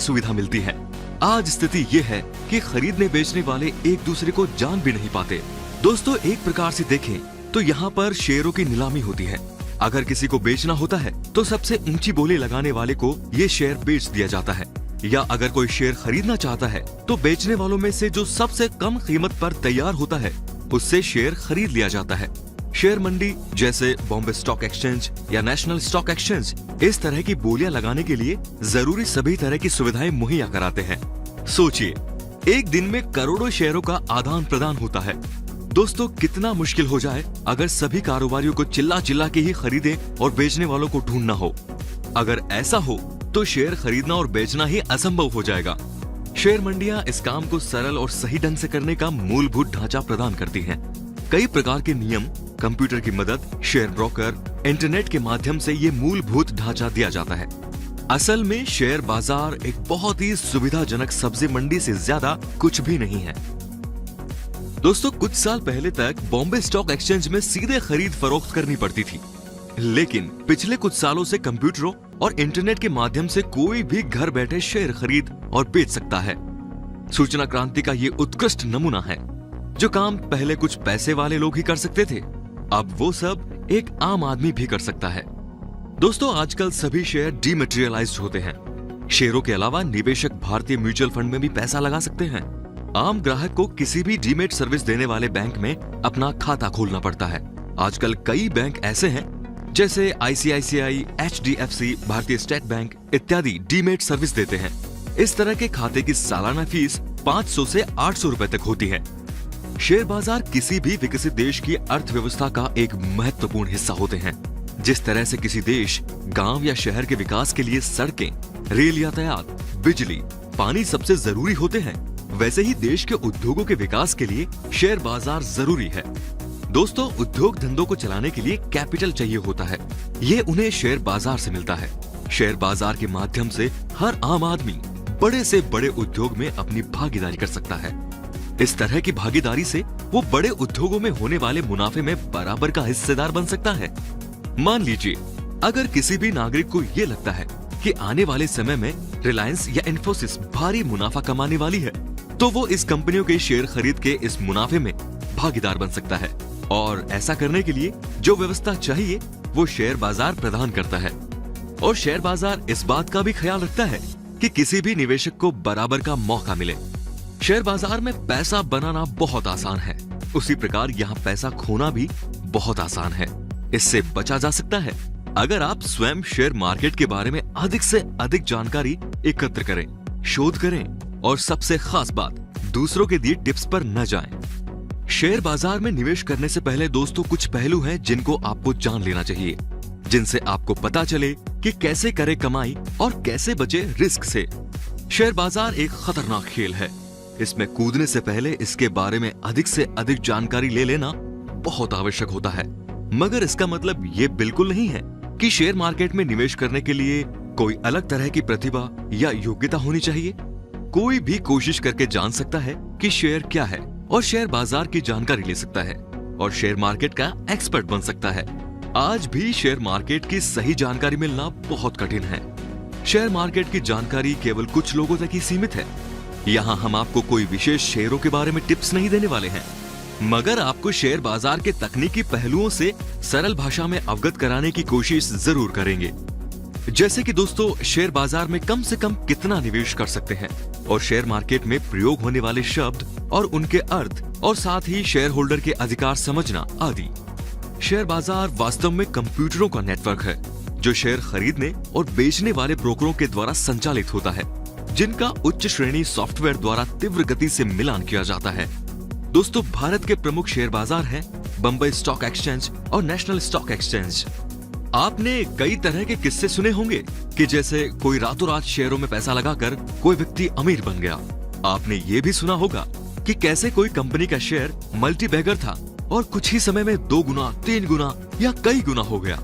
सुविधा मिलती है। आज स्थिति ये है कि खरीदने बेचने वाले एक दूसरे को जान भी नहीं पाते। दोस्तों, एक प्रकार से देखें तो यहाँ पर शेयरों की नीलामी होती है। अगर किसी को बेचना होता है तो सबसे ऊंची बोली लगाने वाले को ये शेयर बेच दिया जाता है, या अगर कोई शेयर खरीदना चाहता है तो बेचने वालों में से जो सबसे कम कीमत पर तैयार होता है उससे शेयर खरीद लिया जाता है। शेयर मंडी जैसे बॉम्बे स्टॉक एक्सचेंज या नेशनल स्टॉक एक्सचेंज इस तरह की बोलियां लगाने के लिए जरूरी सभी तरह की सुविधाएं मुहैया कराते हैं। सोचिए, एक दिन में करोड़ों शेयरों का आदान प्रदान होता है। दोस्तों, कितना मुश्किल हो जाए अगर सभी कारोबारियों को चिल्ला चिल्ला के ही खरीदे और बेचने वालों को ढूंढना हो। अगर ऐसा हो तो शेयर खरीदना और बेचना ही असंभव हो जाएगा। शेयर मंडियां इस काम को सरल और सही ढंग से करने का मूलभूत ढांचा प्रदान करती हैं। कई प्रकार के नियम, कंप्यूटर की मदद, शेयर ब्रोकर, इंटरनेट के माध्यम से ये मूलभूत ढांचा दिया जाता है। असल में शेयर बाजार एक बहुत ही सुविधाजनक सब्जी मंडी से ज्यादा कुछ भी नहीं है। दोस्तों, कुछ साल पहले तक बॉम्बे स्टॉक एक्सचेंज में सीधे खरीद फरोख्त करनी पड़ती थी, लेकिन पिछले कुछ सालों से कंप्यूटरों और इंटरनेट के माध्यम से कोई भी घर बैठे शेयर खरीद और बेच सकता है। सूचना क्रांति का ये उत्कृष्ट नमूना है। जो काम पहले कुछ पैसे वाले लोग ही कर सकते थे, अब वो सब एक आम आदमी भी कर सकता है। दोस्तों, आजकल सभी शेयर डीमैटेरियलाइज्ड होते हैं। शेयरों के अलावा निवेशक भारतीय म्यूचुअल फंड में भी पैसा लगा सकते हैं। आम ग्राहक को किसी भी डीमैट सर्विस देने वाले बैंक में अपना खाता खोलना पड़ता है। आजकल कई बैंक ऐसे हैं जैसे आईसीआईसीआई, एचडीएफसी, भारतीय स्टेट बैंक इत्यादि डीमैट सर्विस देते हैं। इस तरह के खाते की सालाना फीस 500 से 800 रुपए तक होती है। शेयर बाजार किसी भी विकसित देश की अर्थव्यवस्था का एक महत्वपूर्ण हिस्सा होते हैं। जिस तरह से किसी देश, गांव या शहर के विकास के लिए सड़कें, रेल यातायात, बिजली, पानी सबसे जरूरी होते हैं, वैसे ही देश के उद्योगों के विकास के लिए शेयर बाजार जरूरी है। दोस्तों, उद्योग धंधों को चलाने के लिए कैपिटल चाहिए होता है। ये उन्हें शेयर बाजार से मिलता है। शेयर बाजार के माध्यम से हर आम आदमी बड़े से बड़े उद्योग में अपनी भागीदारी कर सकता है। इस तरह की भागीदारी से वो बड़े उद्योगों में होने वाले मुनाफे में बराबर का हिस्सेदार बन सकता है। मान लीजिए, अगर किसी भी नागरिक को ये लगता है कि आने वाले समय में रिलायंस या इन्फोसिस भारी मुनाफा कमाने वाली है, तो वो इस कंपनियों के शेयर खरीद के इस मुनाफे में भागीदार बन सकता है। और ऐसा करने के लिए जो व्यवस्था चाहिए वो शेयर बाजार प्रदान करता है। और शेयर बाजार इस बात का भी ख्याल रखता है कि किसी भी निवेशक को बराबर का मौका मिले। शेयर बाजार में पैसा बनाना बहुत आसान है, उसी प्रकार यहाँ पैसा खोना भी बहुत आसान है। इससे बचा जा सकता है अगर आप स्वयं शेयर मार्केट के बारे में अधिक से अधिक जानकारी एकत्र करें, शोध करें और सबसे खास बात, दूसरों के दिए टिप्स पर न जाएं। शेयर बाजार में निवेश करने से पहले दोस्तों कुछ पहलू हैं जिनको आपको जान लेना चाहिए, जिनसे आपको पता चले कि कैसे करें कमाई और कैसे बचे रिस्क से। शेयर बाजार एक खतरनाक खेल है। इसमें कूदने से पहले इसके बारे में अधिक से अधिक जानकारी ले लेना बहुत आवश्यक होता है। मगर इसका मतलब ये बिल्कुल नहीं है कि शेयर मार्केट में निवेश करने के लिए कोई अलग तरह की प्रतिभा या योग्यता होनी चाहिए। कोई भी कोशिश करके जान सकता है कि शेयर क्या है और शेयर बाजार की जानकारी ले सकता है और शेयर मार्केट का एक्सपर्ट बन सकता है। आज भी शेयर मार्केट की सही जानकारी मिलना बहुत कठिन है। शेयर मार्केट की जानकारी केवल कुछ लोगों तक ही सीमित है। यहाँ हम आपको कोई विशेष शेयरों के बारे में टिप्स नहीं देने वाले हैं, मगर आपको शेयर बाजार के तकनीकी पहलुओं से सरल भाषा में अवगत कराने की कोशिश जरूर करेंगे। जैसे कि दोस्तों, शेयर बाजार में कम से कम कितना निवेश कर सकते हैं और शेयर मार्केट में प्रयोग होने वाले शब्द और उनके अर्थ, और साथ ही शेयर होल्डर के अधिकार समझना आदि। शेयर बाजार वास्तव में कंप्यूटरों का नेटवर्क है जो शेयर खरीदने और बेचने वाले ब्रोकरों के द्वारा संचालित होता है, जिनका उच्च श्रेणी सॉफ्टवेयर द्वारा तीव्र गति से मिलान किया जाता है। दोस्तों, भारत के प्रमुख शेयर बाजार हैं बंबई स्टॉक एक्सचेंज और नेशनल स्टॉक एक्सचेंज। आपने कई तरह के किस्से सुने होंगे कि जैसे कोई रातों रात शेयरों में पैसा लगाकर कोई व्यक्ति अमीर बन गया। आपने ये भी सुना होगा कि कैसे कोई कंपनी का शेयर मल्टी बैगर था और कुछ ही समय में 2 गुना, 3 गुना या कई गुना हो गया।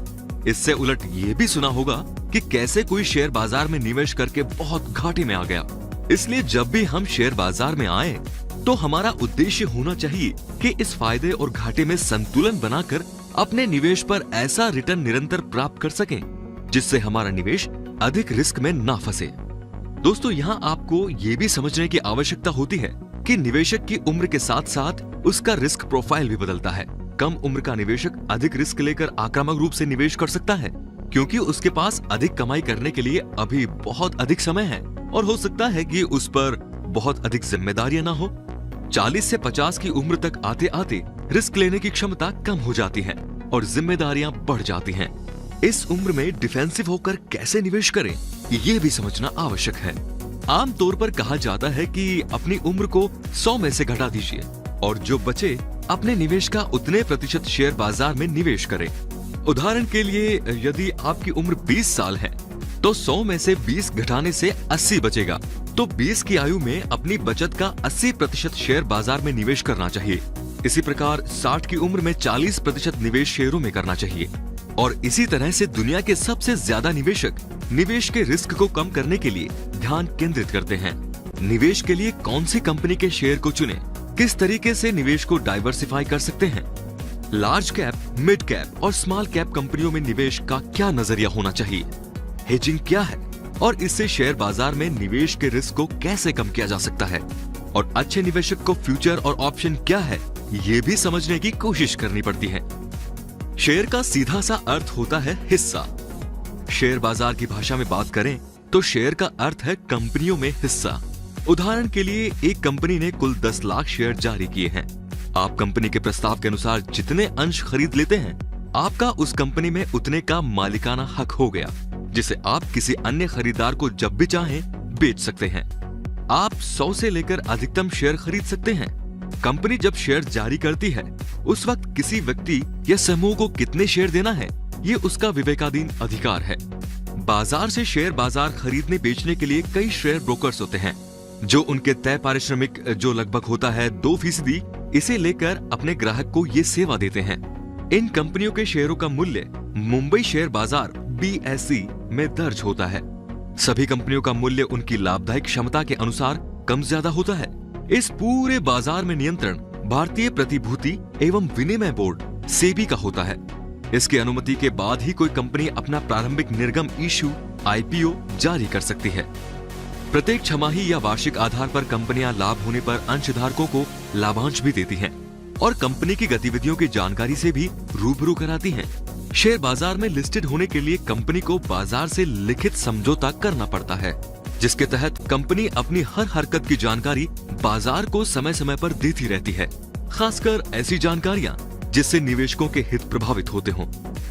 इससे उलट ये भी सुना होगा कि कैसे कोई शेयर बाजार में निवेश करके बहुत घाटे में आ गया। इसलिए जब भी हम शेयर बाजार में आए तो हमारा उद्देश्य होना चाहिए कि इस फायदे और घाटे में संतुलन बनाकर अपने निवेश पर ऐसा रिटर्न निरंतर प्राप्त कर सकें जिससे हमारा निवेश अधिक रिस्क में ना फंसे। दोस्तों यहाँ आपको ये भी समझने की आवश्यकता होती है कि निवेशक की उम्र के साथ साथ उसका रिस्क प्रोफाइल भी बदलता है। कम उम्र का निवेशक अधिक रिस्क लेकर आक्रामक रूप से निवेश कर सकता है, क्योंकि उसके पास अधिक कमाई करने के लिए अभी बहुत अधिक समय है और हो सकता है कि उस पर बहुत अधिक जिम्मेदारियां ना हो। 40 से 50 की उम्र तक आते आते रिस्क लेने की क्षमता कम हो जाती है और जिम्मेदारियां बढ़ जाती हैं। इस उम्र में डिफेंसिव होकर कैसे निवेश करें, ये भी समझना आवश्यक है। आमतौर पर कहा जाता है कि अपनी उम्र को 100 में से घटा दीजिए और जो बचे अपने निवेश का उतने प्रतिशत शेयर बाजार में निवेश करें। उदाहरण के लिए यदि आपकी उम्र 20 साल है तो 100 में से 20 घटाने से 80 बचेगा, तो 20 की आयु में अपनी बचत का 80% शेयर बाजार में निवेश करना चाहिए। इसी प्रकार 60 की उम्र में 40% निवेश शेयरों में करना चाहिए। और इसी तरह से दुनिया के सबसे ज्यादा निवेशक निवेश के रिस्क को कम करने के लिए ध्यान केंद्रित करते हैं। निवेश के लिए कौन सी कंपनी के शेयर को चुनें, किस तरीके से निवेश को डाइवर्सिफाई कर सकते हैं, लार्ज कैप, मिड कैप और स्मॉल कैप कंपनियों में निवेश का क्या नजरिया होना चाहिए, हेजिंग क्या है और इससे शेयर बाजार में निवेश के रिस्क को कैसे कम किया जा सकता है, और अच्छे निवेशक को फ्यूचर और ऑप्शन क्या है, ये भी समझने की कोशिश करनी पड़ती है। शेयर का सीधा सा अर्थ होता है हिस्सा। शेयर बाजार की भाषा में बात करें तो शेयर का अर्थ है कंपनियों में हिस्सा। उदाहरण के लिए एक कंपनी ने कुल 10 लाख शेयर जारी किए हैं। आप कंपनी के प्रस्ताव के अनुसार जितने अंश खरीद लेते हैं, आपका उस कंपनी में उतने का मालिकाना हक हो गया, जिसे आप किसी अन्य खरीदार को जब भी चाहें बेच सकते हैं। आप 100 से लेकर अधिकतम शेयर खरीद सकते हैं। कंपनी जब शेयर जारी करती है, उस वक्त किसी व्यक्ति या समूह को कितने शेयर देना है, ये उसका विवेकाधीन अधिकार है। बाजार से शेयर बाजार खरीदने बेचने के लिए कई शेयर ब्रोकर्स होते हैं, जो उनके तय पारिश्रमिक जो लगभग होता है 2%, इसे लेकर अपने ग्राहक को ये सेवा देते हैं। इन कंपनियों के शेयरों का मूल्य मुंबई शेयर बाजार BSE में दर्ज होता है। सभी कंपनियों का मूल्य उनकी लाभदायक क्षमता के अनुसार कम ज्यादा होता है। इस पूरे बाजार में नियंत्रण भारतीय प्रतिभूति एवं विनिमय बोर्ड सेबी का होता है। इसकी अनुमति के बाद ही कोई कंपनी अपना प्रारंभिक निर्गम इश्यू IPO जारी कर सकती है। प्रत्येक छमाही या वार्षिक आधार पर कंपनियां लाभ होने पर अंशधारकों को लाभांश भी देती हैं और कंपनी की गतिविधियों की जानकारी से भी रूबरू कराती हैं। शेयर बाजार में लिस्टेड होने के लिए कंपनी को बाजार से लिखित समझौता करना पड़ता है, जिसके तहत कंपनी अपनी हर हरकत की जानकारी बाजार को समय समय पर देती रहती है, खासकर ऐसी जानकारियां जिससे निवेशकों के हित प्रभावित होते हों।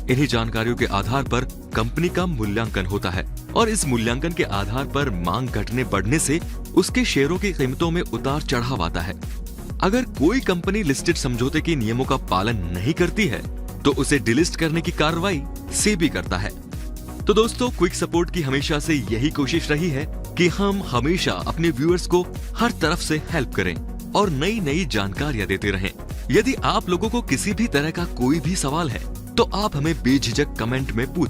इन्हीं जानकारियों के आधार पर कंपनी का मूल्यांकन होता है और इस मूल्यांकन के आधार पर मांग घटने बढ़ने से उसके शेयरों की कीमतों में उतार चढ़ाव आता है। अगर कोई कंपनी लिस्टेड समझौते के नियमों का पालन नहीं करती है तो उसे डिलिस्ट करने की कार्रवाई सेबी करता है। तो दोस्तों, क्विक सपोर्ट की हमेशा से यही कोशिश रही है कि हम हमेशा अपने व्यूअर्स को हर तरफ से हेल्प करें और नई नई जानकारियां देते रहें। यदि आप लोगों को किसी भी तरह का कोई भी सवाल है तो आप हमें बेझिझक कमेंट में पूछ